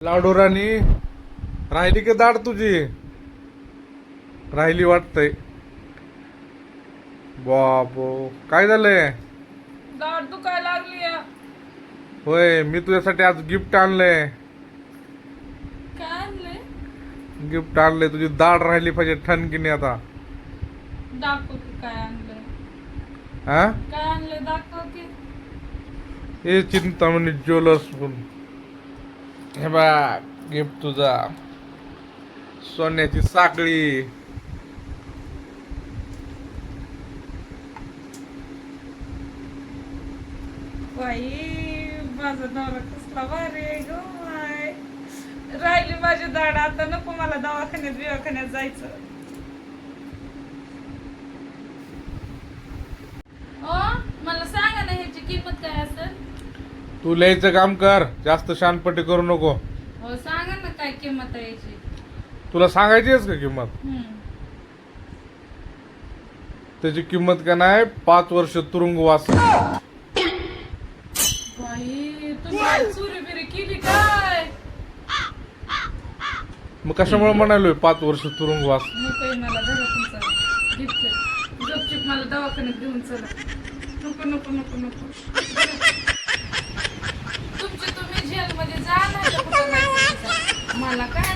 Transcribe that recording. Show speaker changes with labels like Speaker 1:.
Speaker 1: लाडू राणी राहिली की दाढ तुझी राहिली वाटतंय. बाबो काय झालंय?
Speaker 2: दाढ दुखायला लागली.
Speaker 1: होय मी तुझ्यासाठी आज गिफ्ट आणलंय.
Speaker 2: काय आणलंय?
Speaker 1: गिफ्ट आणलंय तुझी दाढ राहिली पाहिजे ठणकीने आता.
Speaker 2: दाखव की काय आणलंय.
Speaker 1: हा
Speaker 2: काय आणलंय दाखव की.
Speaker 1: हे चिंतामणी ज्वेलर्स हे बा गिफ्ट तुझा सोन्याची साखळी.
Speaker 2: बाई माझा नवरा कसला भारी आहे ग माय. राहिली माझी दाढ आता नको मला दवाखान्यात जायचं. मला सांगा ना ह्याची किंमत काय असेल.
Speaker 1: तू लिहायचं काम कर जास्त शानपट्टी करू नको.
Speaker 2: हो सांगा ना काय किंमत आहे याची.
Speaker 1: तुला सांगायची आहेस का किंमत? त्याची किंमत काय नाही 5 वर्ष तुरुंगवास.
Speaker 2: बाई तुम्ही चोरी बिरी केली काय?
Speaker 1: मग कशामुळे म्हणालोय 5 वर्ष तुरुंगवास?
Speaker 2: नको मला घरा तुमचा गिफ्ट गपचिप मला दवाखान्यात घेऊन चला. नको नको नको नको. तुमची तुम्ही जेलमध्ये जा नाही तर कुठं जायचं. मला काय